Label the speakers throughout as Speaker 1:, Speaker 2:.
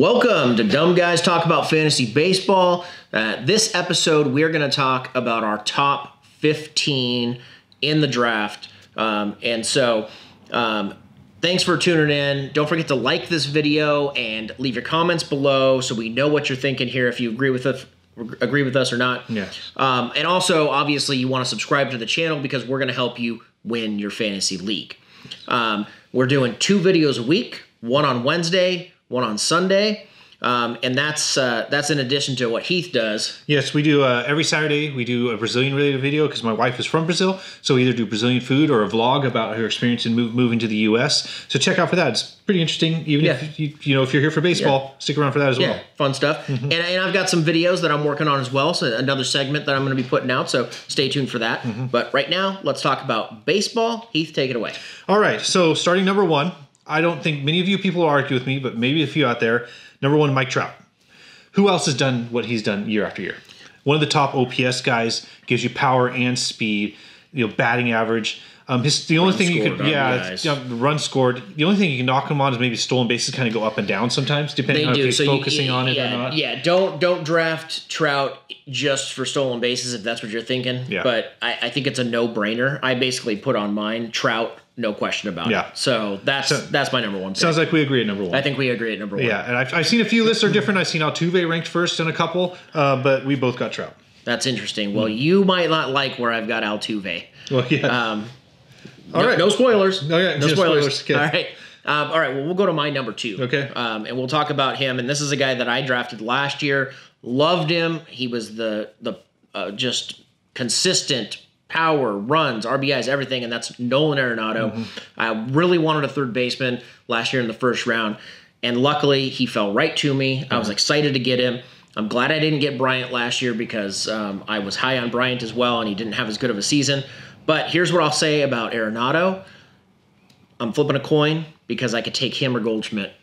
Speaker 1: Welcome to Dumb Guys Talk About Fantasy Baseball. This episode, we're going to talk about our top 15 in the draft. Thanks for tuning in. Don't forget to like this video and leave your comments below so we know what you're thinking here, if you agree with us or not.
Speaker 2: Yes.
Speaker 1: And also, obviously, you want to subscribe to the channel because we're going to help you win your fantasy league. We're doing 2 videos a week, one on Wednesday, one on Sunday. And that's in addition to what Heath does.
Speaker 2: Yes, we do every Saturday. We do a Brazilian-related video because my wife is from Brazil. So we either do Brazilian food or a vlog about her experience in moving to the U.S. So check out for that. It's pretty interesting. Even if if you're here for baseball, stick around for that as well.
Speaker 1: Fun stuff. And I've got some videos that I'm working on as well. So another segment that I'm going to be putting out. So stay tuned for that. But right now, let's talk about baseball. Heath, take it away.
Speaker 2: All right. So starting number 1. I don't think many of you people will argue with me, but maybe a few out there. Number 1, Mike Trout. Who else has done what he's done year after year? One of the top OPS guys, gives you power and speed, batting average. The only thing you could, run scored. The only thing you can knock him on is maybe stolen bases kind of go up and down sometimes, depending on if he's focusing on it or not.
Speaker 1: Yeah, don't draft Trout just for stolen bases if that's what you're thinking.
Speaker 2: Yeah.
Speaker 1: But I think it's a no-brainer. I basically put on mine Trout. No question about it. So that's my number 1 pick.
Speaker 2: Sounds like we agree at number 1.
Speaker 1: I think we agree at number 1.
Speaker 2: Yeah, and I've seen a few lists are different. I've seen Altuve ranked first in a couple, but we both got Trout.
Speaker 1: That's interesting. Well, you might not like where I've got Altuve.
Speaker 2: Well, yeah.
Speaker 1: All right. No spoilers.
Speaker 2: No, yeah,
Speaker 1: no spoilers.
Speaker 2: Okay.
Speaker 1: All right. All right. Well, we'll go to my number 2.
Speaker 2: Okay.
Speaker 1: And we'll talk about him. And this is a guy that I drafted last year. Loved him. He was the just consistent power, runs, RBIs, everything, and that's Nolan Arenado. I really wanted a third baseman last year in the first round, and luckily he fell right to me. I was excited to get him. I'm glad I didn't get Bryant last year because I was high on Bryant as well, and he didn't have as good of a season. But here's what I'll say about Arenado. I'm flipping a coin because I could take him or Goldschmidt.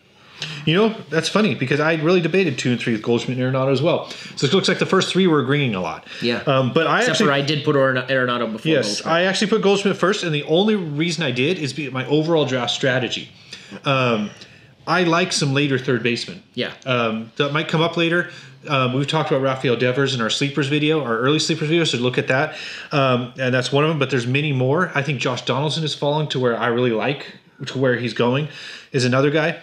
Speaker 2: That's funny because I really debated 2 and 3 with Goldschmidt and Arenado as well. So it looks like the first 3 were agreeing a lot.
Speaker 1: Yeah.
Speaker 2: But
Speaker 1: I did put Arenado before
Speaker 2: Goldschmidt. I actually put Goldschmidt first, and the only reason I did is my overall draft strategy. I like some later third basemen.
Speaker 1: Yeah.
Speaker 2: That might come up later. We've talked about Rafael Devers in our sleepers video, our early sleepers video, so look at that. And that's one of them, but there's many more. I think Josh Donaldson is falling to where I really like, to where he's going, is another guy.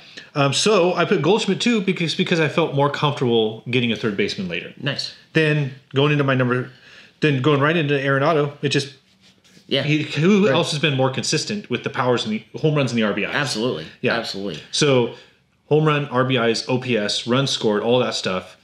Speaker 2: So I put Goldschmidt too because I felt more comfortable getting a third baseman later.
Speaker 1: Nice.
Speaker 2: Then going right into Arenado, it just who else has been more consistent with the powers and the home runs and the RBIs?
Speaker 1: Absolutely.
Speaker 2: Yeah.
Speaker 1: Absolutely.
Speaker 2: So home run, RBIs, OPS, runs scored, all that stuff.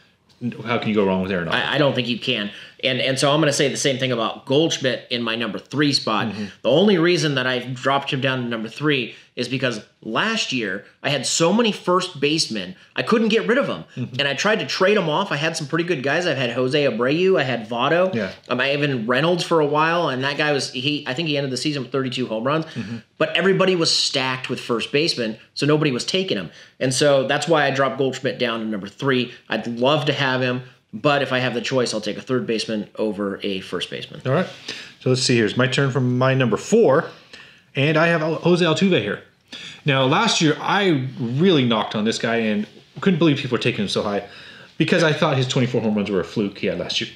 Speaker 2: How can you go wrong with Arenado?
Speaker 1: I don't think you can. And so I'm going to say the same thing about Goldschmidt in my number 3 spot. The only reason that I dropped him down to number 3 is because last year I had so many first basemen, I couldn't get rid of them. And I tried to trade them off. I had some pretty good guys. I've had Jose Abreu. I had Votto.
Speaker 2: Yeah.
Speaker 1: I even Reynolds for a while, and that guy I think he ended the season with 32 home runs. But everybody was stacked with first basemen, so nobody was taking him. And so that's why I dropped Goldschmidt down to number 3. I'd love to have him. But if I have the choice, I'll take a third baseman over a first baseman.
Speaker 2: All right. So let's see here. It's my turn for my number 4. And I have Jose Altuve here. Now, last year, I really knocked on this guy and couldn't believe people were taking him so high because I thought his 24 home runs were a fluke he had last year.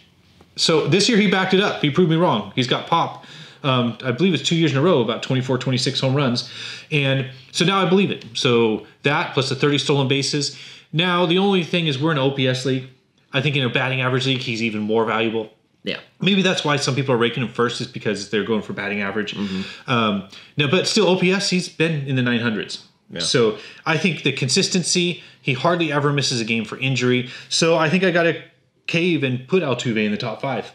Speaker 2: So this year, he backed it up. He proved me wrong. He's got pop. I believe it's 2 years in a row, about 24, 26 home runs. And so now I believe it. So that plus the 30 stolen bases. Now, the only thing is we're in an OPS league. I think in a batting average league, he's even more valuable.
Speaker 1: Yeah.
Speaker 2: Maybe that's why some people are ranking him first is because they're going for batting average. But still, OPS, he's been in the 900s. Yeah. So I think the consistency, he hardly ever misses a game for injury. So I think I got to cave and put Altuve in the top 5.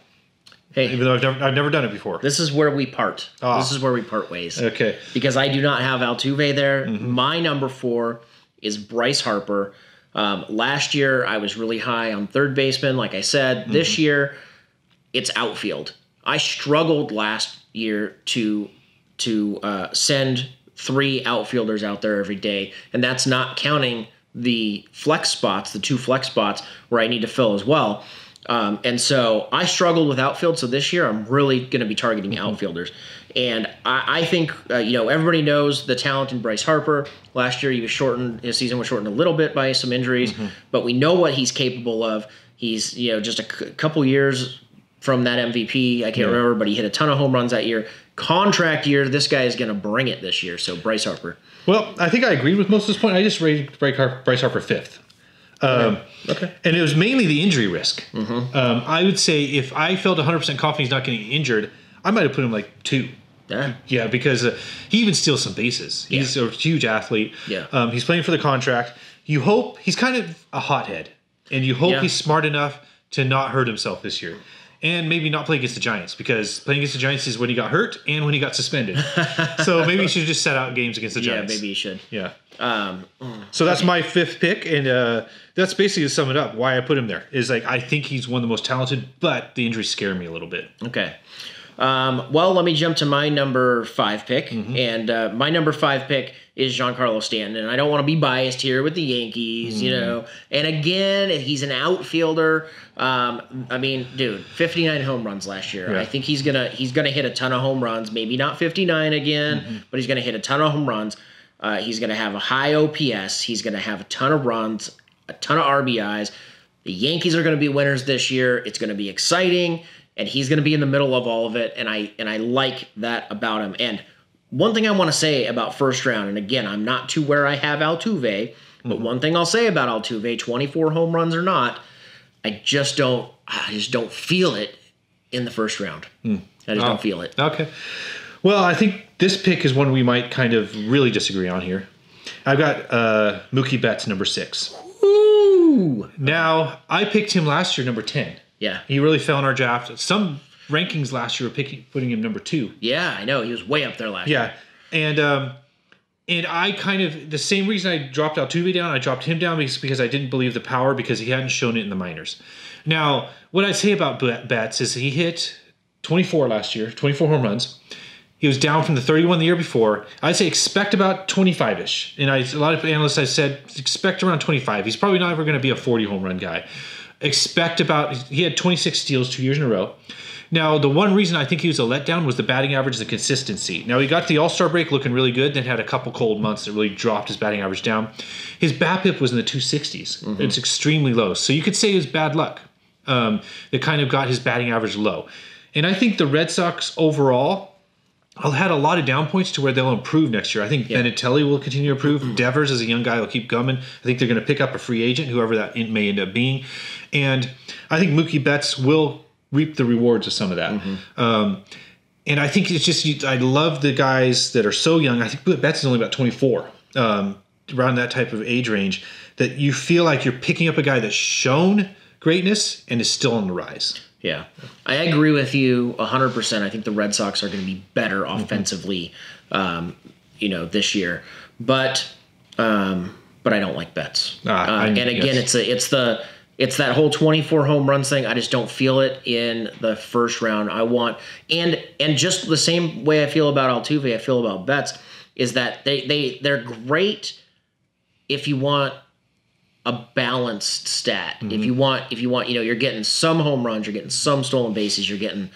Speaker 1: Hey,
Speaker 2: even though I've never done it before.
Speaker 1: This is where we part. This is where we part ways.
Speaker 2: Okay.
Speaker 1: Because I do not have Altuve there. My number 4 is Bryce Harper. Last year, I was really high on third baseman, like I said. This year, it's outfield. I struggled last year to send 3 outfielders out there every day, and that's not counting the flex spots, the 2 flex spots where I need to fill as well. And so I struggled with outfield, so this year I'm really going to be targeting outfielders. And I think, everybody knows the talent in Bryce Harper. Last year, his season was shortened a little bit by some injuries, but we know what he's capable of. He's, just a couple years from that MVP. I can't remember, but he hit a ton of home runs that year. Contract year, this guy is going to bring it this year. So Bryce Harper.
Speaker 2: Well, I think I agreed with most of this point. I just rated Bryce Harper 5th.
Speaker 1: Okay.
Speaker 2: And it was mainly the injury risk. I would say if I felt 100% confident he's not getting injured, I might have put him like 2. Yeah, because he even steals some bases. He's a huge athlete.
Speaker 1: Yeah.
Speaker 2: He's playing for the contract. You hope he's kind of a hothead, and you hope he's smart enough to not hurt himself this year. And maybe not play against the Giants, because playing against the Giants is when he got hurt and when he got suspended. So maybe he should just set out games against the Giants.
Speaker 1: Yeah, maybe he should.
Speaker 2: Yeah. So that's my 5th pick, and that's basically to sum it up. Why I put him there is I think he's one of the most talented, but the injuries scare me a little bit.
Speaker 1: Okay. Well, let me jump to my number 5 pick, and my number 5 pick is Giancarlo Stanton, and I don't want to be biased here with the Yankees, And again, he's an outfielder. Dude, 59 home runs last year.
Speaker 2: Yeah.
Speaker 1: I think he's gonna hit a ton of home runs. Maybe not 59 again, but he's gonna hit a ton of home runs. He's gonna have a high OPS. He's gonna have a ton of runs, a ton of RBIs. The Yankees are gonna be winners this year. It's gonna be exciting. And he's going to be in the middle of all of it, and I like that about him. And one thing I want to say about first round, and again, I'm not to where I have Altuve, but one thing I'll say about Altuve, 24 home runs or not, I just don't feel it in the first round. I just don't feel it.
Speaker 2: Okay. Well, I think this pick is one we might kind of really disagree on here. I've got Mookie Betts, number 6.
Speaker 1: Ooh.
Speaker 2: Now, I picked him last year, number 10.
Speaker 1: Yeah.
Speaker 2: He really fell in our draft. Some rankings last year were putting him number 2.
Speaker 1: Yeah, I know. He was way up there last year.
Speaker 2: Yeah. And I kind of, the same reason I dropped Altuve down, I dropped him down because I didn't believe the power, because he hadn't shown it in the minors. Now, what I say about Betts is he hit 24 last year, 24 home runs. He was down from the 31 the year before. I'd say expect about 25-ish. And a lot of analysts have said expect around 25. He's probably not ever going to be a 40 home run guy. He had 26 steals 2 years in a row. Now, the one reason I think he was a letdown was the batting average and the consistency. Now, he got the All-Star break looking really good, then had a couple cold months that really dropped his batting average down. His BABIP was in the 260s. It's extremely low. So you could say it was bad luck that kind of got his batting average low. And I think the Red Sox overall had a lot of down points to where they'll improve next year. I think Benatelli will continue to improve. Devers, as a young guy, will keep coming. I think they're going to pick up a free agent, whoever that may end up being. And I think Mookie Betts will reap the rewards of some of that. And I think it's just, I love the guys that are so young. I think Betts is only about 24, around that type of age range, that you feel like you're picking up a guy that's shown greatness and is still on the rise.
Speaker 1: Yeah, I agree with you 100%. I think the Red Sox are going to be better offensively, this year. But I don't like Betts. And again, it's that whole 24 home runs thing. I just don't feel it in the first round. And just the same way I feel about Altuve, I feel about Betts, is that they're great if you want a balanced stat. If you want, you're getting some home runs, you're getting some stolen bases, you're getting,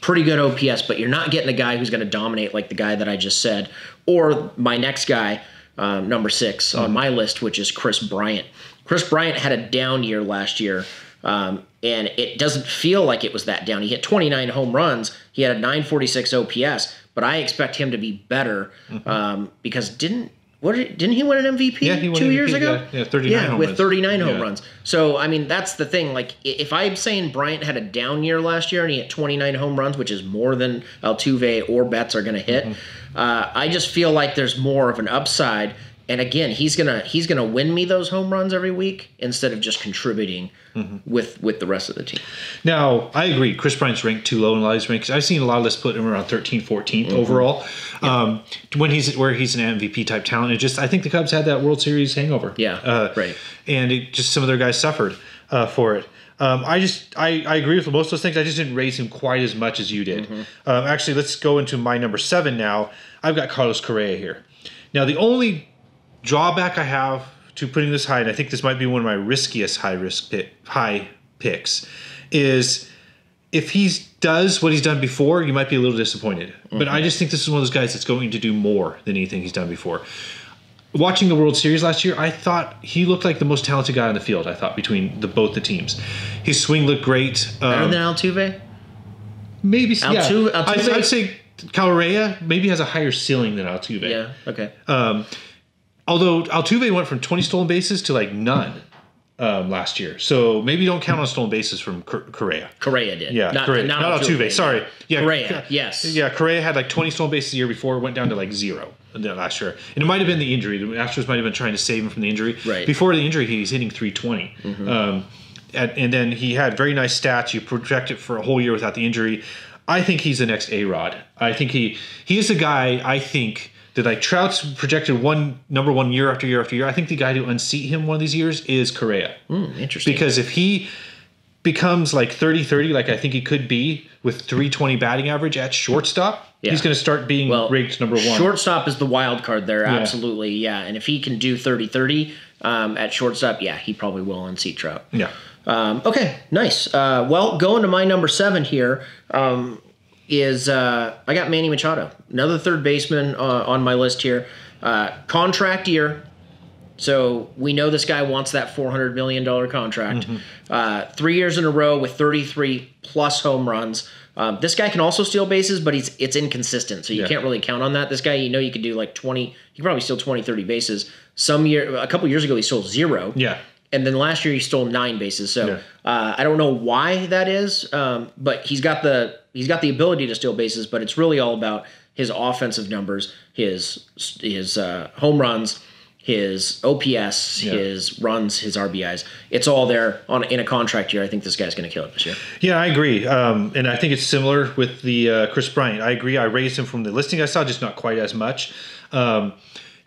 Speaker 1: pretty good OPS, but you're not getting a guy who's going to dominate like the guy that I just said, or my next guy, number 6 on my list, which is Chris Bryant. Chris Bryant had a down year last year, and it doesn't feel like it was that down. He hit 29 home runs. He had a 946 OPS, but I expect him to be better because didn't he win an MVP 2 years ago?
Speaker 2: Yeah, 39 home
Speaker 1: with
Speaker 2: runs.
Speaker 1: 39 home runs. So, that's the thing. Like, if I'm saying Bryant had a down year last year and he hit 29 home runs, which is more than Altuve or Betts are going to hit, I just feel like there's more of an upside. And again, he's gonna win me those home runs every week instead of just contributing with the rest of the team.
Speaker 2: Now, I agree. Chris Bryant's ranked too low in a lot of these rankings. I've seen a lot of lists put him around 13th, 14th overall. When he's an MVP type talent, I think the Cubs had that World Series hangover.
Speaker 1: Yeah, right.
Speaker 2: And some of their guys suffered for it. I agree with most of those things. I just didn't raise him quite as much as you did. Actually, let's go into my number 7 now. I've got Carlos Correa here. Now, the only drawback I have to putting this high, and I think this might be one of my riskiest high picks, is if he does what he's done before, you might be a little disappointed. But I just think this is one of those guys that's going to do more than anything he's done before. Watching the World Series last year, I thought he looked like the most talented guy on the field, I thought, between both the teams. His swing looked great.
Speaker 1: Better than Altuve?
Speaker 2: Maybe,
Speaker 1: Altuve?
Speaker 2: I'd say Trea maybe has a higher ceiling than Altuve.
Speaker 1: Yeah, okay.
Speaker 2: Although Altuve went from 20 stolen bases to like none last year. So maybe don't count on stolen bases from Correa.
Speaker 1: Correa did.
Speaker 2: Yeah,
Speaker 1: not,
Speaker 2: Correa.
Speaker 1: not
Speaker 2: Not Altuve. Sorry. Yeah,
Speaker 1: Correa, yes.
Speaker 2: Yeah, Correa had like 20 stolen bases the year before, went down to like 0 last year. And it might have been the injury. The Astros might have been trying to save him from the injury.
Speaker 1: Right.
Speaker 2: Before the injury, he was hitting 320. And then he had very nice stats. You project it for a whole year without the injury. I think he's the next A-Rod. I think he is the guy, I think, that like Trout's projected number one year after year after year. I think the guy to unseat him one of these years is Correa.
Speaker 1: Interesting.
Speaker 2: Because if he becomes like 30-30, like I think he could be with 320 batting average at shortstop, he's going to start being ranked number 1.
Speaker 1: Shortstop is the wild card there, absolutely, yeah. And if he can do 30-30 at shortstop, he probably will unseat Trout.
Speaker 2: Yeah.
Speaker 1: Okay, nice. Well, going to my number 7 here is I got Manny Machado, another third baseman on my list here. Contract year. So we know this guy wants that $400 million contract. 3 years in a row with 33 plus home runs. This guy can also steal bases, but it's inconsistent, so you can't really count on that. This guy, you could do like 20. You could probably steal 20, 30 bases. A couple years ago, he stole 0.
Speaker 2: Yeah.
Speaker 1: And then last year he stole 9 bases. So I don't know why that is, but he's got the ability to steal bases. But it's really all about his offensive numbers, his home runs, his OPS, his runs, his RBIs. It's all there in a contract year. I think this guy's going to kill it this year.
Speaker 2: Yeah, I agree. And I think it's similar with the Chris Bryant. I agree. I raised him from the listing I saw, just not quite as much.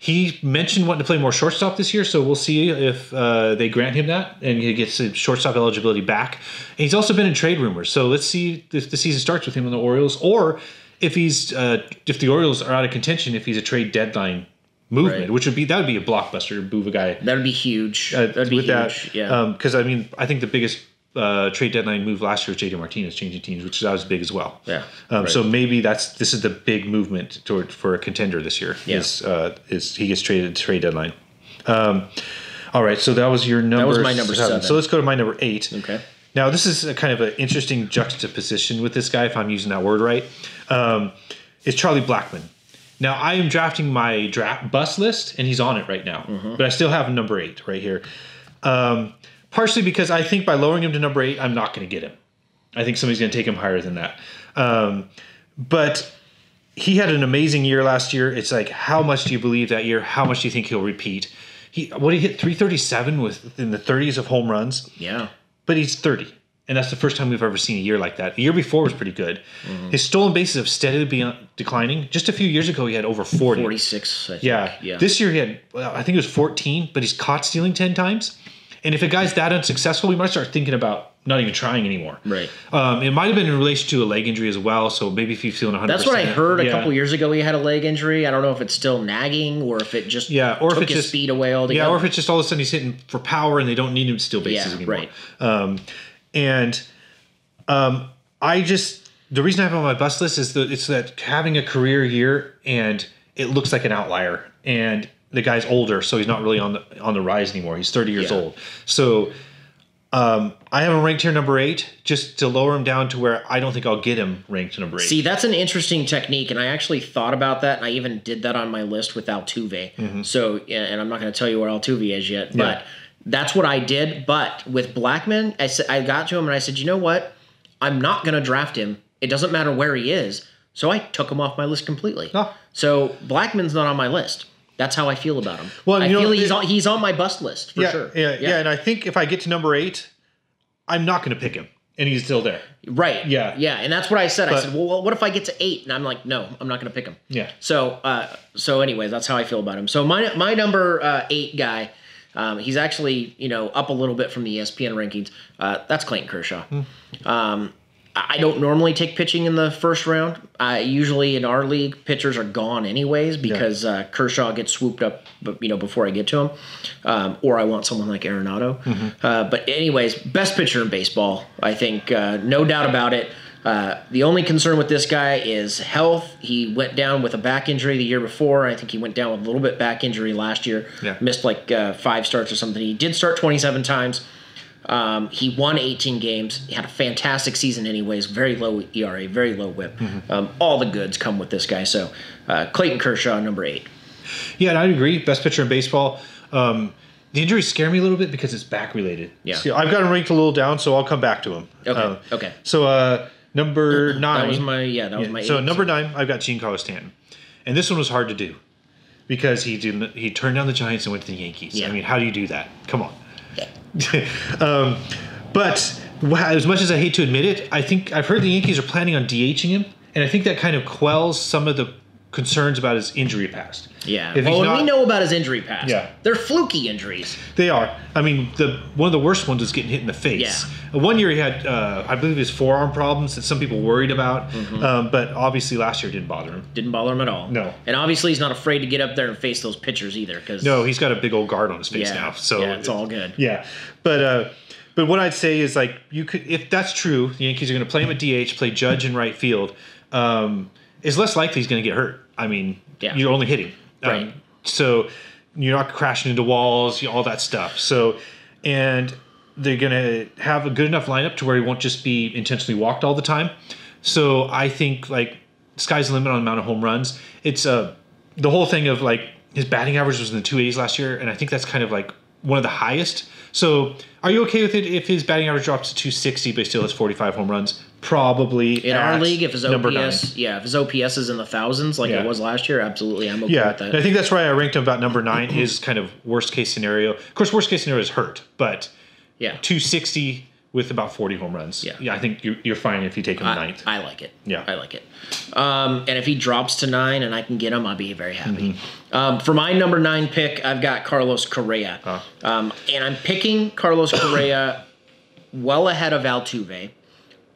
Speaker 2: He mentioned wanting to play more shortstop this year, so we'll see if they grant him that and he gets his shortstop eligibility back. And he's also been in trade rumors, so let's see if the season starts with him in the Orioles, or if if the Orioles are out of contention, if he's a trade deadline movement, which would be a blockbuster to move a guy.
Speaker 1: That would be huge. That'd be huge.
Speaker 2: Because I think the biggest trade deadline move last year was J.D. Martinez changing teams, which that was big as well.
Speaker 1: Yeah.
Speaker 2: So maybe this is the big movement for a contender this year.
Speaker 1: Yeah.
Speaker 2: Is he gets traded at the trade deadline. All right. So that was your number.
Speaker 1: That was my number 7.
Speaker 2: So let's go to my number 8.
Speaker 1: Okay.
Speaker 2: Now this is a kind of an interesting juxtaposition with this guy, if I'm using that word right. It's Charlie Blackmon. Now I am drafting my draft bust list, and he's on it right now. But I still have him number 8 right here. Partially because I think by lowering him to number 8, I'm not going to get him. I think somebody's going to take him higher than that. But he had an amazing year last year. It's like, how much do you believe that year? How much do you think he'll repeat? He hit 337 in the 30s of home runs.
Speaker 1: Yeah.
Speaker 2: But he's 30. And that's the first time we've ever seen a year like that. The year before was pretty good. His stolen bases have steadily been declining. Just a few years ago, he had over 40.
Speaker 1: 46, I think.
Speaker 2: Yeah. This year he had, I think it was 14, but he's caught stealing 10 times. And if a guy's that unsuccessful, we might start thinking about not even trying anymore. Right. It might have been in relation to a leg injury as well. So maybe if he's feeling 100%.
Speaker 1: That's what I heard a couple years ago. He had a leg injury. I don't know if it's still nagging or if it just took his speed away altogether.
Speaker 2: Yeah, or if it's just all of a sudden he's hitting for power and they don't need him to steal bases anymore. Right. The reason I have him on my bust list is it's that having a career year and it looks like an outlier, and the guy's older, so he's not really on the rise anymore. He's 30 years old. So I have him ranked here number 8, just to lower him down to where I don't think I'll get him ranked number 8.
Speaker 1: See, that's an interesting technique, and I actually thought about that, and I even did that on my list with Altuve. So, and I'm not going to tell you where Altuve is yet, but that's what I did. But with Blackmon, I got to him and I said, you know what? I'm not going to draft him. It doesn't matter where he is. So I took him off my list completely. Oh. So Blackmon's not on my list. That's how I feel about him. Well, I feel he's on my bust list for sure.
Speaker 2: Yeah. And I think if I get to number 8, I'm not going to pick him, and he's still there.
Speaker 1: Right. Yeah. And that's what I said. I said, well, what if I get to 8? And I'm like, no, I'm not going to pick him. Yeah. So anyways, that's how I feel about him. So my number 8 guy, he's actually up a little bit from the ESPN rankings. That's Clayton Kershaw. I don't normally take pitching in the first round. Usually in our league, pitchers are gone anyways because Kershaw gets swooped up, before I get to him, or I want someone like Arenado. But anyways, best pitcher in baseball, I think, no doubt about it. The only concern with this guy is health. He went down with a back injury the year before. I think he went down with a little bit back injury last year. Missed like 5 starts or something. He did start 27 times. He won 18 games. He had a fantastic season anyways. Very low ERA, very low whip. All the goods come with this guy. So Clayton Kershaw, number 8.
Speaker 2: Yeah, and I agree. Best pitcher in baseball. The injuries scare me a little bit because it's back related.
Speaker 1: Yeah.
Speaker 2: So I've got him ranked a little down, so I'll come back to him.
Speaker 1: Okay.
Speaker 2: So number 9.
Speaker 1: That was my 8.
Speaker 2: So number 9, I've got Giancarlo Stanton. And this one was hard to do because he turned down the Giants and went to the Yankees.
Speaker 1: Yeah.
Speaker 2: I mean, how do you do that? Come on. But as much as I hate to admit it, I think I've heard the Yankees are planning on DHing him, and I think that kind of quells some of the concerns about his injury past.
Speaker 1: Yeah. And we know about his injury past.
Speaker 2: Yeah.
Speaker 1: They're fluky injuries.
Speaker 2: They are. I mean, one of the worst ones was getting hit in the face.
Speaker 1: Yeah.
Speaker 2: One year he had, I believe, his forearm problems that some people worried about, but obviously last year didn't bother him.
Speaker 1: Didn't bother him at all.
Speaker 2: No.
Speaker 1: And obviously he's not afraid to get up there and face those pitchers either.
Speaker 2: No, he's got a big old guard on his face now. So
Speaker 1: it's all good.
Speaker 2: Yeah. But what I'd say is, like, you could, if that's true, the Yankees are going to play him at DH, play Judge in right field. It's less likely he's going to get hurt. I mean, you're only hitting.
Speaker 1: Right.
Speaker 2: So you're not crashing into walls, all that stuff. So, and they're going to have a good enough lineup to where he won't just be intentionally walked all the time. So I think, like, sky's the limit on the amount of home runs. It's the whole thing of, like, his batting average was in the 280s last year, and I think that's kind of like one of the highest. So are you okay with it if his batting average drops to 260 but he still has 45 home runs? Probably.
Speaker 1: In our league, if his OPS, if his OPS is in the thousands like it was last year, absolutely, I'm okay with that.
Speaker 2: And I think that's why I ranked him about number 9. His kind of worst case scenario. Of course, worst case scenario is hurt, but 260 with about 40 home runs. Yeah, I think you're fine if you take him 9th.
Speaker 1: I like it.
Speaker 2: Yeah,
Speaker 1: I like it. And if he drops to 9 and I can get him, I'll be very happy. For my number 9 pick, I've got Carlos Correa, and I'm picking Carlos Correa well ahead of Altuve.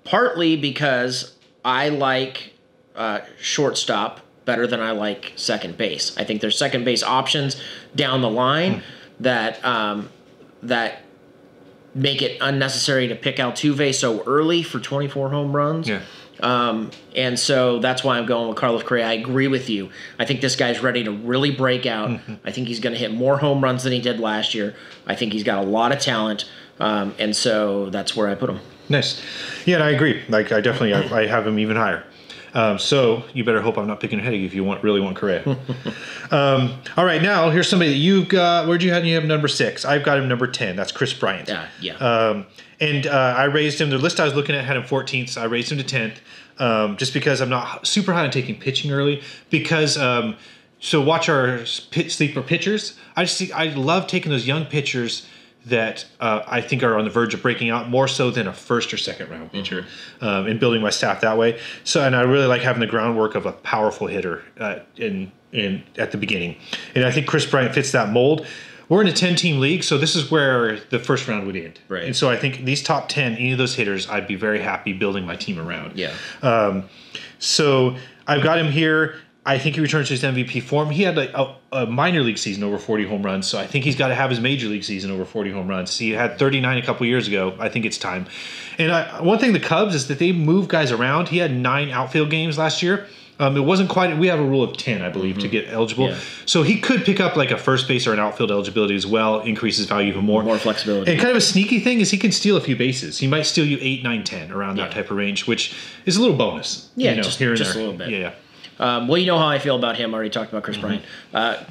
Speaker 1: Partly because I like shortstop better than I like second base. I think there's second base options down the line that make it unnecessary to pick Altuve so early for 24 home runs.
Speaker 2: Yeah.
Speaker 1: And so that's why I'm going with Carlos Correa. I agree with you. I think this guy's ready to really break out. I think he's going to hit more home runs than he did last year. I think he's got a lot of talent. And so that's where I put him.
Speaker 2: Nice. Yeah, and I agree. Like, I have him even higher. So you better hope I'm not picking ahead of you if you really want Correa. All right, now here's somebody that you've got. Where'd you have? You have number 6. I've got him number 10. That's Chris Bryant.
Speaker 1: Yeah.
Speaker 2: And I raised him. The list I was looking at had him 14th, so I raised him to 10th. Just because I'm not super high on taking pitching early. Because so watch our sleeper pitchers. I love taking those young pitchers that I think are on the verge of breaking out more so than a first or second round pitcher, and building my staff that way. So, and I really like having the groundwork of a powerful hitter at the beginning. And I think Chris Bryant fits that mold. We're in a 10-team league, so this is where the first round would end.
Speaker 1: Right.
Speaker 2: And so I think these top 10, any of those hitters, I'd be very happy building my team around.
Speaker 1: Yeah.
Speaker 2: So I've got him here. I think he returns to his MVP form. He had a minor league season over 40 home runs, so I think he's got to have his major league season over 40 home runs. He had 39 a couple years ago. I think it's time. And one thing the Cubs is that they move guys around. He had 9 outfield games last year. It wasn't quite. We have a rule of 10, I believe, to get eligible. Yeah. So he could pick up like a first base or an outfield eligibility as well, increase his value even more.
Speaker 1: More flexibility.
Speaker 2: And kind of a sneaky thing is he can steal a few bases. He might steal you 8, 9, 10 around that type of range, which is a little bonus.
Speaker 1: Yeah,
Speaker 2: just
Speaker 1: here and there. A little bit.
Speaker 2: Yeah.
Speaker 1: Well, you know how I feel about him. I already talked about Chris Bryant.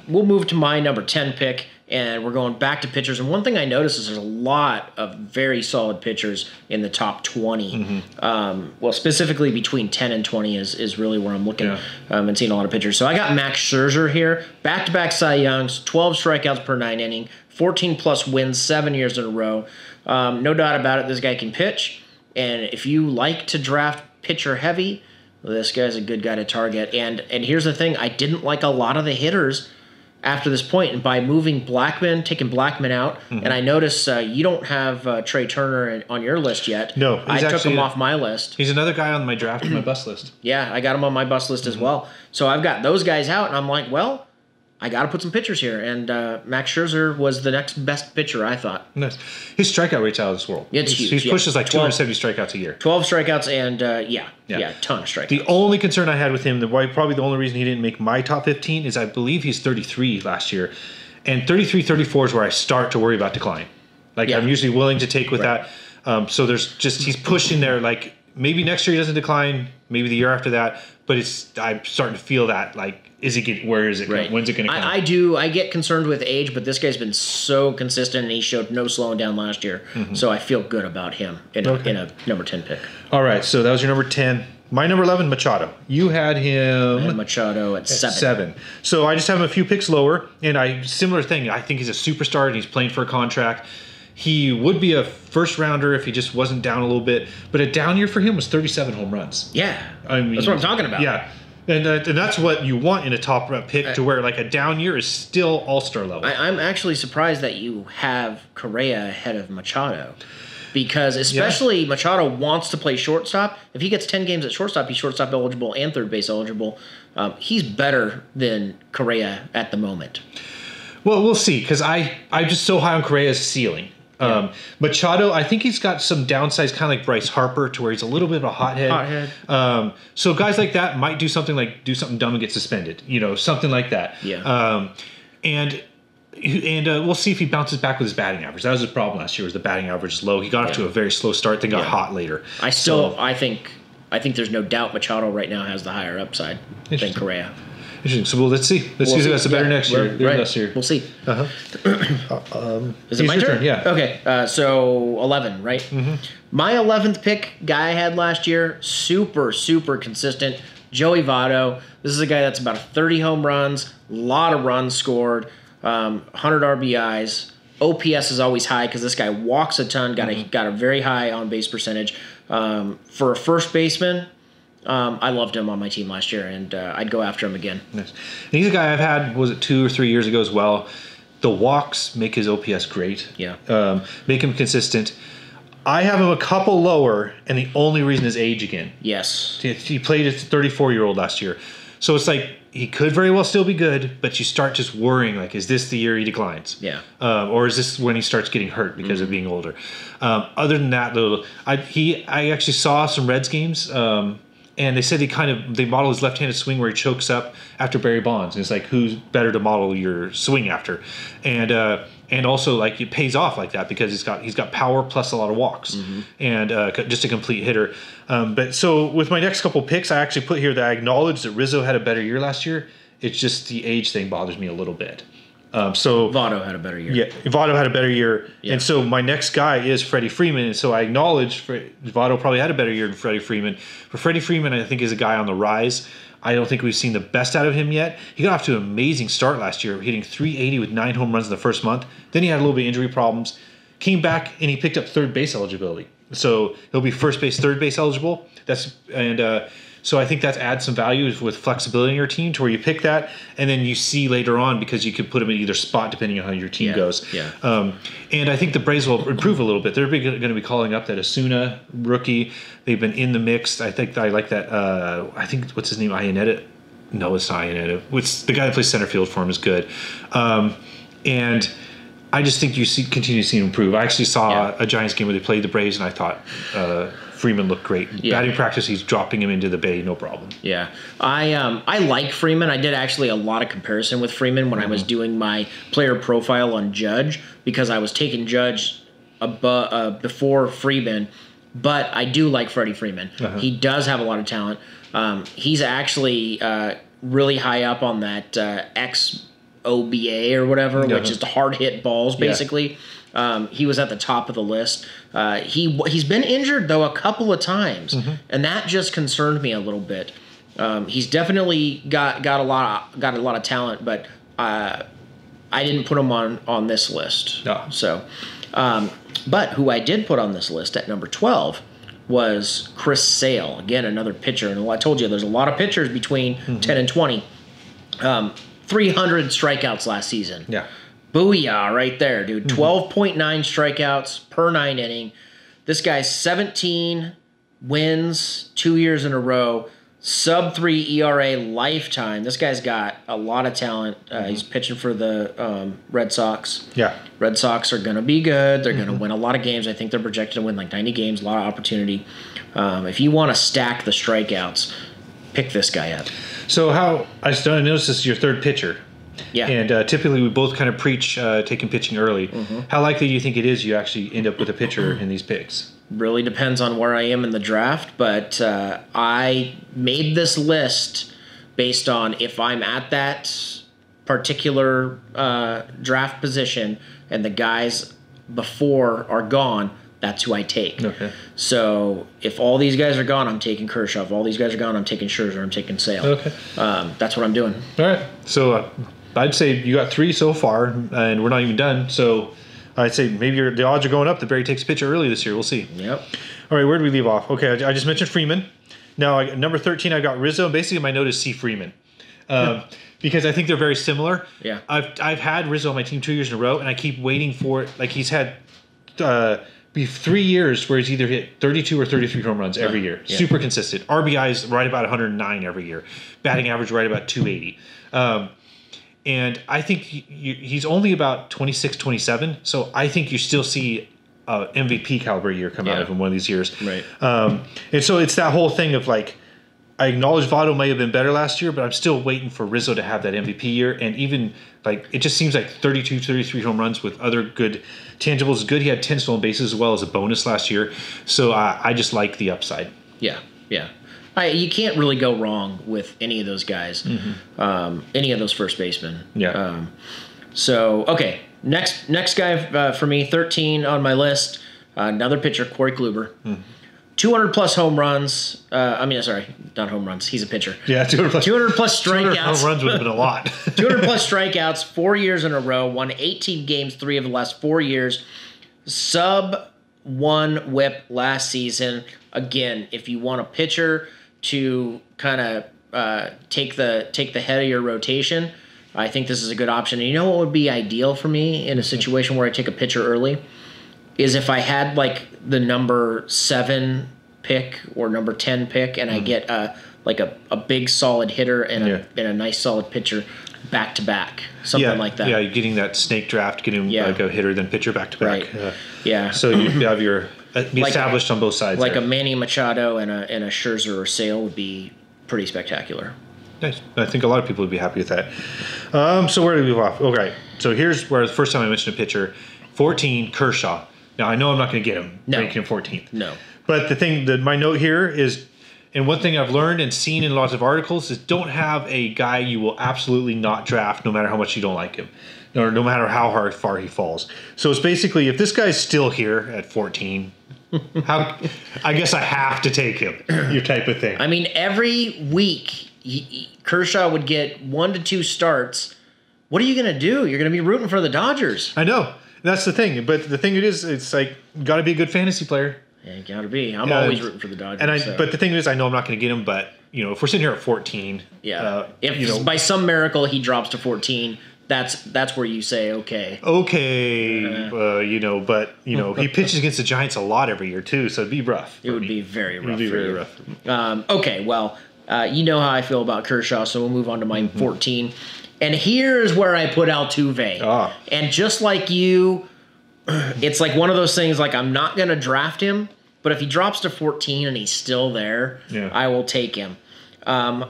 Speaker 1: We'll move to my number 10 pick, and we're going back to pitchers. And one thing I noticed is there's a lot of very solid pitchers in the top 20. Well, specifically between 10 and 20 is really where I'm looking and seeing a lot of pitchers. So I got Max Scherzer here, back-to-back Cy Youngs, 12 strikeouts per 9 inning, 14-plus wins 7 years in a row. No doubt about it, this guy can pitch. And if you like to draft pitcher heavy, this guy's a good guy to target. And here's the thing, I didn't like a lot of the hitters after this point, and by moving taking Blackman out, and I notice you don't have Trea Turner on your list yet.
Speaker 2: No,
Speaker 1: I took him off my list.
Speaker 2: He's another guy on my draft, my bus list.
Speaker 1: Yeah, I got him on my bus list as well. So I've got those guys out, and I'm like, well, I got to put some pitchers here. And Max Scherzer was the next best pitcher, I thought.
Speaker 2: Nice. His strikeout rate's out of this world.
Speaker 1: It's huge.
Speaker 2: He pushes like 270 strikeouts a year.
Speaker 1: 12 strikeouts and, ton of strikeouts.
Speaker 2: The only concern I had with him, probably the only reason he didn't make my top 15 is I believe he's 33 last year. And 33, 34 is where I start to worry about decline. I'm usually willing to take with that. So there's just, he's pushing there. Like, maybe next year he doesn't decline, maybe the year after that. But I'm starting to feel that, where is it? Right. When's it going to come?
Speaker 1: I get concerned with age, but this guy's been so consistent, and he showed no slowing down last year. So I feel good about him in a number 10 pick.
Speaker 2: All right, so that was your number 10. My number 11, Machado. You had him...
Speaker 1: I had Machado at 7.
Speaker 2: So I just have him a few picks lower, and similar thing. I think he's a superstar, and he's playing for a contract. He would be a first rounder if he just wasn't down a little bit, but a down year for him was 37 home runs.
Speaker 1: Yeah,
Speaker 2: I mean,
Speaker 1: that's what I'm talking about.
Speaker 2: Yeah, and that's what you want in a top pick, to where a down year is still all-star level.
Speaker 1: I'm actually surprised that you have Correa ahead of Machado, because especially Machado wants to play shortstop. If he gets 10 games at shortstop, he's shortstop eligible and third base eligible. He's better than Correa at the moment.
Speaker 2: Well, we'll see, because I'm just so high on Correa's ceiling. Machado, I think he's got some downsides, kind of like Bryce Harper, to where he's a little bit of a hothead. So guys like that might do something dumb and get suspended, something like that.
Speaker 1: Yeah.
Speaker 2: And we'll see if he bounces back with his batting average. That was his problem last year, was the batting average is low. He got off to a very slow start, then got hot later.
Speaker 1: I think there's no doubt Machado right now has the higher upside than Correa.
Speaker 2: Interesting. So let's see. Let's see who has the better next year.
Speaker 1: Right. We'll see. Is it my turn?
Speaker 2: Yeah.
Speaker 1: Okay. So 11, right?
Speaker 2: Mm-hmm.
Speaker 1: My 11th pick, guy I had last year, super, super consistent. Joey Votto. This is a guy that's about 30 home runs, a lot of runs scored, 100 RBIs. OPS is always high because this guy walks a ton. Got a very high on base percentage. For a first baseman, I loved him on my team last year, and I'd go after him again.
Speaker 2: Nice. And he's a guy I've had, was it 2 or 3 years ago as well. The walks make his OPS great.
Speaker 1: Yeah.
Speaker 2: Make him consistent. I have him a couple lower, and the only reason is age again.
Speaker 1: Yes.
Speaker 2: He played a 34-year-old last year. So it's like he could very well still be good, but you start just worrying, is this the year he declines?
Speaker 1: Yeah.
Speaker 2: Or is this when he starts getting hurt because of being older? Other than that, though, I actually saw some Reds games, and they said they model his left-handed swing where he chokes up after Barry Bonds. And it's like, who's better to model your swing after? And also it pays off like that because he's got power plus a lot of walks and just a complete hitter. But so with my next couple picks, I actually put here that I acknowledge that Rizzo had a better year last year. It's just the age thing bothers me a little bit. So
Speaker 1: Votto had a better year.
Speaker 2: Yeah, Votto had a better year. Yeah. And so my next guy is Freddie Freeman. And so I acknowledge Votto probably had a better year than Freddie Freeman. But Freddie Freeman, I think, is a guy on the rise. I don't think we've seen the best out of him yet. He got off to an amazing start last year, hitting .380 with 9 home runs in the first month. Then he had a little bit of injury problems. Came back, and he picked up third base eligibility. So he'll be first base, third base eligible. So I think that adds some value with flexibility in your team to where you pick that, and then you see later on because you could put them in either spot depending on how your team goes.
Speaker 1: Yeah.
Speaker 2: And I think the Braves will improve a little bit. They're going to be calling up that Asuna rookie. They've been in the mix. I think I like that. I think what's his name? Iannetta? No, it's not Iannetta. It's the guy that plays center field for him is good. And I just think you continue to see him improve. I actually saw a Giants game where they played the Braves, and I thought Freeman looked great.
Speaker 1: Yeah.
Speaker 2: Batting practice, he's dropping him into the bay, no problem.
Speaker 1: Yeah, I like Freeman. I did actually a lot of comparison with Freeman when I was doing my player profile on Judge because I was taking Judge before Freeman, but I do like Freddie Freeman. He does have a lot of talent. He's actually really high up on that XOBA or whatever, which is the hard hit balls basically. He was at the top of the list. He's been injured though a couple of times, and that just concerned me a little bit. He's definitely got a lot of talent, but I didn't put him on this list.
Speaker 2: No.
Speaker 1: So, but who I did put on this list at number 12 was Chris Sale. Again, another pitcher, and I told you there's a lot of pitchers between 10 and 20. 300 strikeouts last season.
Speaker 2: Yeah.
Speaker 1: Booyah right there, dude. 12.9 strikeouts per 9 inning. This guy's 17 wins 2 years in a row. Sub 3 ERA lifetime. This guy's got a lot of talent. He's pitching for the Red Sox.
Speaker 2: Yeah.
Speaker 1: Red Sox are going to be good. They're going to win a lot of games. I think they're projected to win like 90 games, a lot of opportunity. If you want to stack the strikeouts, pick this guy up.
Speaker 2: So I noticed this is your third pitcher.
Speaker 1: Yeah.
Speaker 2: And typically we both kind of preach taking pitching early. How likely do you think it is you actually end up with a pitcher in these picks?
Speaker 1: Really depends on where I am in the draft, but I made this list based on if I'm at that particular draft position and the guys before are gone, that's who I take.
Speaker 2: Okay.
Speaker 1: So if all these guys are gone, I'm taking Kershaw. If all these guys are gone, I'm taking Scherzer. I'm taking Sale.
Speaker 2: Okay.
Speaker 1: That's what I'm doing.
Speaker 2: All right. So I'd say you got 3 so far, and we're not even done. So I'd say maybe the odds are going up that Barry takes a pitcher early this year. We'll see.
Speaker 1: Yep.
Speaker 2: All right, where do we leave off? Okay, I just mentioned Freeman. Now, number 13, I got Rizzo. Basically, my note is C. Freeman. Because I think they're very similar.
Speaker 1: Yeah.
Speaker 2: I've had Rizzo on my team 2 years in a row, and I keep waiting for it. Like, he's had 3 years where he's either hit 32 or 33 home runs every year.
Speaker 1: Yeah.
Speaker 2: Super consistent. RBIs right about 109 every year. Batting average right about 280. And I think he's only about 26, 27. So I think you still see MVP caliber year come out of him one of these years.
Speaker 1: Right.
Speaker 2: And so it's that whole thing of like, I acknowledge Votto may have been better last year, but I'm still waiting for Rizzo to have that MVP year. And even like, it just seems like 32, 33 home runs with other good tangibles is good. He had 10 stolen bases as well as a bonus last year. So I just like the upside.
Speaker 1: Yeah. Yeah. You can't really go wrong with any of those guys, any of those first basemen.
Speaker 2: Yeah.
Speaker 1: So, okay, next guy for me, 13 on my list, another pitcher, Corey Kluber. 200 plus home runs. Sorry, not home runs. He's a pitcher.
Speaker 2: Yeah,
Speaker 1: 200 plus strikeouts.
Speaker 2: 200 home runs would have been a lot.
Speaker 1: 200 plus strikeouts, 4 years in a row. Won 18 games, 3 of the last 4 years. Sub 1 WHIP last season. Again, if you want a pitcher to kind of take the head of your rotation, I think this is a good option. And you know what would be ideal for me in a situation where I take a pitcher early is if I had like the number 7 pick or number 10 pick, and I get a big solid hitter and a nice solid pitcher back to back, something like that.
Speaker 2: Yeah, you're getting that snake draft, getting like a hitter then pitcher back to back.
Speaker 1: Right. Yeah.
Speaker 2: So you have your be established on both sides.
Speaker 1: Like
Speaker 2: there.
Speaker 1: a Manny Machado and a Scherzer or Sale would be pretty spectacular.
Speaker 2: Nice. I think a lot of people would be happy with that. So where do we leave off? Okay. So here's where the first time I mentioned a pitcher, 14, Kershaw. Now, I know I'm not going to get him, ranking him 14th.
Speaker 1: No.
Speaker 2: But the thing that my note here is, and one thing I've learned and seen in lots of articles is don't have a guy you will absolutely not draft no matter how much you don't like him, or no matter how far he falls. So it's basically, if this guy's still here at 14, I guess I have to take him, your type of thing.
Speaker 1: I mean, every week, Kershaw would get 1 to 2 starts. What are you going to do? You're going to be rooting for the Dodgers.
Speaker 2: I know. That's the thing. But the thing it's like, got to be a good fantasy player.
Speaker 1: Yeah, you got to be. I'm always rooting for the Dodgers.
Speaker 2: But the thing is, I know I'm not going to get him, but, if we're sitting here at 14.
Speaker 1: Yeah. If by some miracle he drops to 14, that's where you say, okay.
Speaker 2: Okay. But he pitches against the Giants a lot every year, too, so it'd be rough.
Speaker 1: It would be very rough.
Speaker 2: It would be very rough.
Speaker 1: Okay, well, you know how I feel about Kershaw, so we'll move on to my 14. And here's where I put Altuve. And just like you, it's like one of those things, like I'm not going to draft him, but if he drops to 14 and he's still there, I will take him. And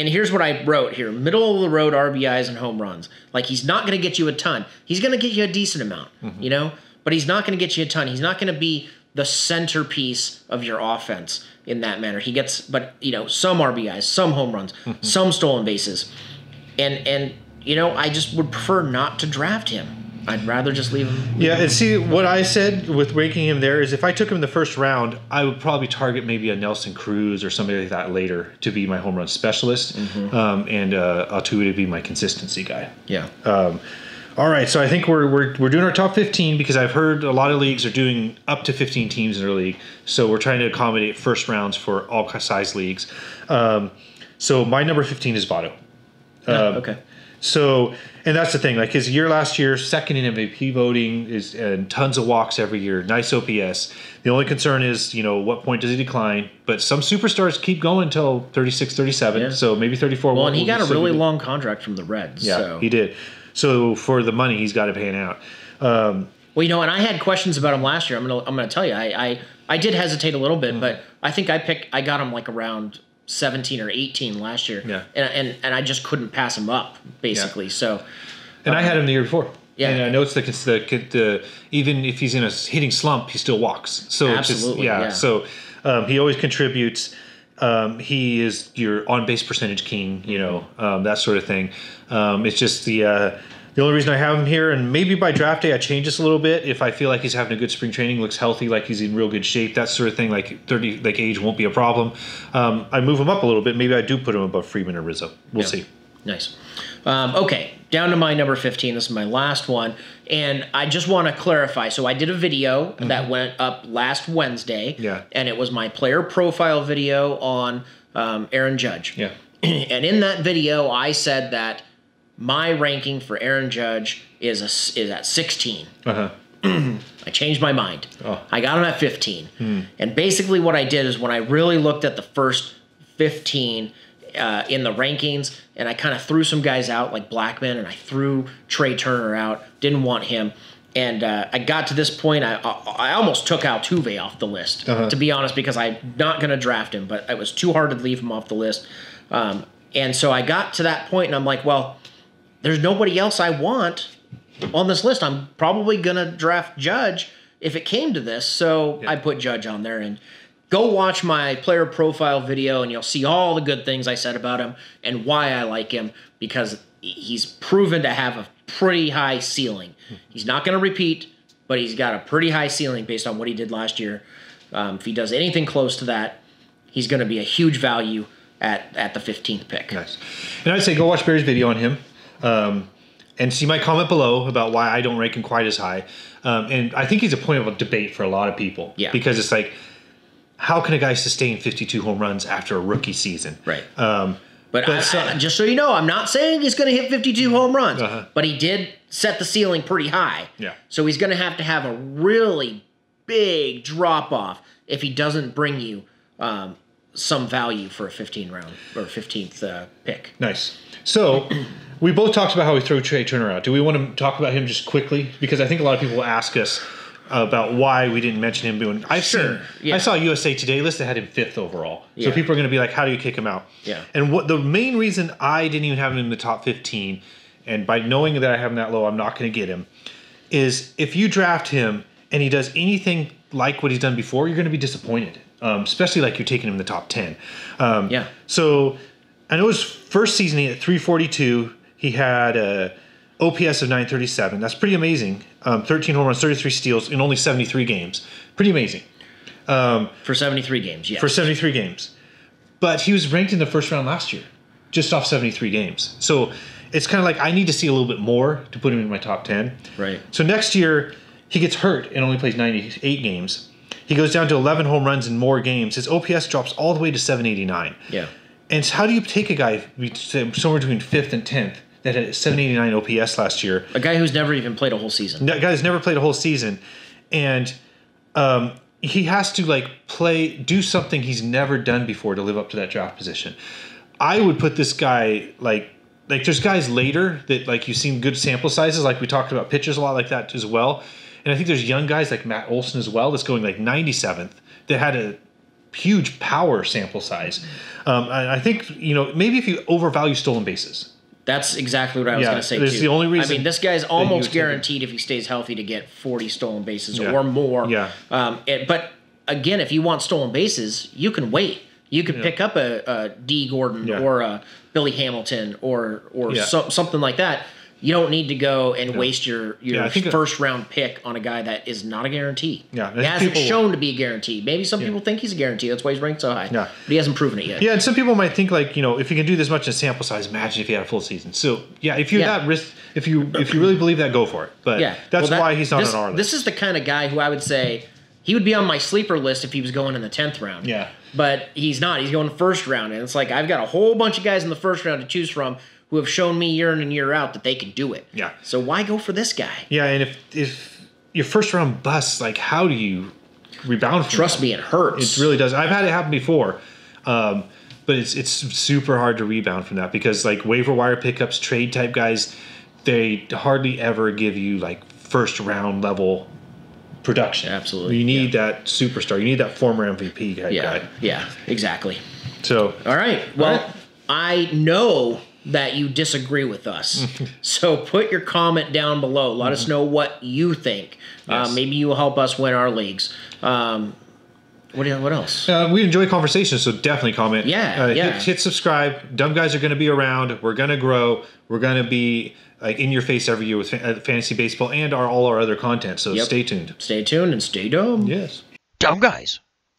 Speaker 1: here's what I wrote here. Middle of the road RBIs and home runs. Like, he's not going to get you a ton. He's going to get you a decent amount, but he's not going to get you a ton. He's not going to be the centerpiece of your offense in that manner. He gets, some RBIs, some home runs, some stolen bases. And I just would prefer not to draft him. I'd rather just leave him.
Speaker 2: Yeah, and see, what I said with ranking him there is if I took him in the first round, I would probably target maybe a Nelson Cruz or somebody like that later to be my home run specialist, and Altuve to be my consistency guy.
Speaker 1: Yeah.
Speaker 2: All right, so I think we're doing our top 15 because I've heard a lot of leagues are doing up to 15 teams in their league, so we're trying to accommodate first rounds for all size leagues. So my number 15 is Votto.
Speaker 1: Okay.
Speaker 2: So, and that's the thing. Like his year last year, second in MVP voting, is and tons of walks every year. Nice OPS. The only concern is, what point does he decline? But some superstars keep going until 36, 37. Yeah. So maybe 34.
Speaker 1: Well, and he got a really long contract from the Reds.
Speaker 2: Yeah,
Speaker 1: so.
Speaker 2: He did. So for the money, he's got to pan out.
Speaker 1: Well, and I had questions about him last year. I'm gonna tell you, I did hesitate a little bit, but I think I got him like around 17 or 18 last year.
Speaker 2: Yeah.
Speaker 1: And I just couldn't pass him up, basically. Yeah. So.
Speaker 2: And I had him the year before.
Speaker 1: Yeah.
Speaker 2: And I know it's the even if he's in a hitting slump, he still walks. So
Speaker 1: absolutely.
Speaker 2: Yeah. So he always contributes. He is your on base percentage king. That sort of thing. It's just the only reason I have him here, and maybe by draft day I change this a little bit if I feel like he's having a good spring training, looks healthy, like he's in real good shape, that sort of thing. Like age won't be a problem. I move him up a little bit. Maybe I do put him above Freeman or Rizzo. We'll see.
Speaker 1: Nice. Okay, down to my number 15. This is my last one, and I just want to clarify. So I did a video that went up last Wednesday, and it was my player profile video on Aaron Judge.
Speaker 2: Yeah.
Speaker 1: And in that video, I said that my ranking for Aaron Judge is at 16.
Speaker 2: Uh-huh.
Speaker 1: I changed my mind.
Speaker 2: Oh.
Speaker 1: I got him at 15. And basically what I did is when I really looked at the first 15 in the rankings, and I kind of threw some guys out like Blackman, and I threw Trea Turner out, didn't want him. And I got to this point, I almost took Altuve off the list, to be honest, because I'm not going to draft him, but it was too hard to leave him off the list. And so I got to that point, and I'm like, well, there's nobody else I want on this list. I'm probably going to draft Judge if it came to this. So I put Judge on there. And go watch my player profile video, and you'll see all the good things I said about him and why I like him, because he's proven to have a pretty high ceiling. He's not going to repeat, but he's got a pretty high ceiling based on what he did last year. If he does anything close to that, he's going to be a huge value at the 15th pick.
Speaker 2: Nice. And I'd say go watch Barry's video on him. And see my comment below about why I don't rank him quite as high. And I think he's a point of a debate for a lot of people.
Speaker 1: Yeah.
Speaker 2: Because it's like, how can a guy sustain 52 home runs after a rookie season?
Speaker 1: Right. But just so you know, I'm not saying he's going to hit 52 home runs, but he did set the ceiling pretty high.
Speaker 2: Yeah.
Speaker 1: So he's going to have a really big drop-off if he doesn't bring you some value for a 15th round or 15th pick.
Speaker 2: Nice. So we both talked about how we throw Trea Turner out. Do we want to talk about him just quickly? Because I think a lot of people will ask us about why we didn't mention him. I saw USA Today list that had him 5th overall. So people are going to be like, how do you kick him out?
Speaker 1: Yeah.
Speaker 2: And what the main reason I didn't even have him in the top 15, and by knowing that I have him that low, I'm not going to get him, is if you draft him and he does anything like what he's done before, you're going to be disappointed. Especially like you're taking him in the top 10. So I know his first season he had 342. He had a OPS of 937. That's pretty amazing. 13 home runs, 33 steals in only 73 games. Pretty amazing.
Speaker 1: For 73 games, yes.
Speaker 2: For 73 games. But he was ranked in the first round last year, just off 73 games. So it's kind of like I need to see a little bit more to put him in my top 10.
Speaker 1: Right.
Speaker 2: So next year, he gets hurt and only plays 98 games. He goes down to 11 home runs in more games. His OPS drops all the way to 789.
Speaker 1: Yeah.
Speaker 2: And so how do you take a guy somewhere between 5th and 10th that had 789 OPS last year?
Speaker 1: A guy who's never even played a whole season.
Speaker 2: A guy who's never played a whole season. And he has to do something he's never done before to live up to that draft position. I would put this guy like there's guys later that you've seen good sample sizes, like we talked about pitchers a lot like that as well. And I think there's young guys like Matt Olson as well that's going 97th that had a huge power sample size. I think, maybe if you overvalue stolen bases.
Speaker 1: That's exactly what I was going to say,
Speaker 2: too. The only reason.
Speaker 1: I mean, this guy's almost guaranteed if he stays healthy to get 40 stolen bases or more.
Speaker 2: Yeah.
Speaker 1: But again, if you want stolen bases, you can wait. You could pick up a D. Gordon or a Billy Hamilton or something like that. You don't need to go and waste your first round pick on a guy that is not a guarantee.
Speaker 2: Yeah,
Speaker 1: he hasn't shown to be a guarantee. Maybe some people think he's a guarantee. That's why he's ranked so high. Yeah. But he hasn't proven it yet.
Speaker 2: Yeah, and some people might think if you can do this much in sample size, imagine if he had a full season. So if you're that risk, if you really believe that, go for it. But that's why he's not on our list.
Speaker 1: This is the kind of guy who I would say he would be on my sleeper list if he was going in the 10th round.
Speaker 2: Yeah.
Speaker 1: But he's not. He's going the first round, and it's like I've got a whole bunch of guys in the first round to choose from who have shown me year in and year out that they can do it.
Speaker 2: Yeah.
Speaker 1: So why go for this guy?
Speaker 2: Yeah, and if your first round busts, like how do you rebound from
Speaker 1: Trust
Speaker 2: that?
Speaker 1: me, it hurts.
Speaker 2: It really does. I've had it happen before. But it's super hard to rebound from that because like waiver wire pickups, trade type guys, they hardly ever give you like first round level production.
Speaker 1: Absolutely.
Speaker 2: You need that superstar. You need that former MVP type guy.
Speaker 1: Yeah, exactly.
Speaker 2: So
Speaker 1: all right. Well,
Speaker 2: all right.
Speaker 1: I know that you disagree with us. So put your comment down below. Let us know what you think.
Speaker 2: Yes.
Speaker 1: Maybe you will help us win our leagues. What else?
Speaker 2: We enjoy conversations, so definitely comment.
Speaker 1: Yeah,
Speaker 2: Hit subscribe. Dumb guys are going to be around. We're going to grow. We're going to be like in your face every year with fantasy baseball and all our other content. So stay tuned.
Speaker 1: Stay tuned and stay dumb.
Speaker 2: Yes.
Speaker 3: Dumb guys.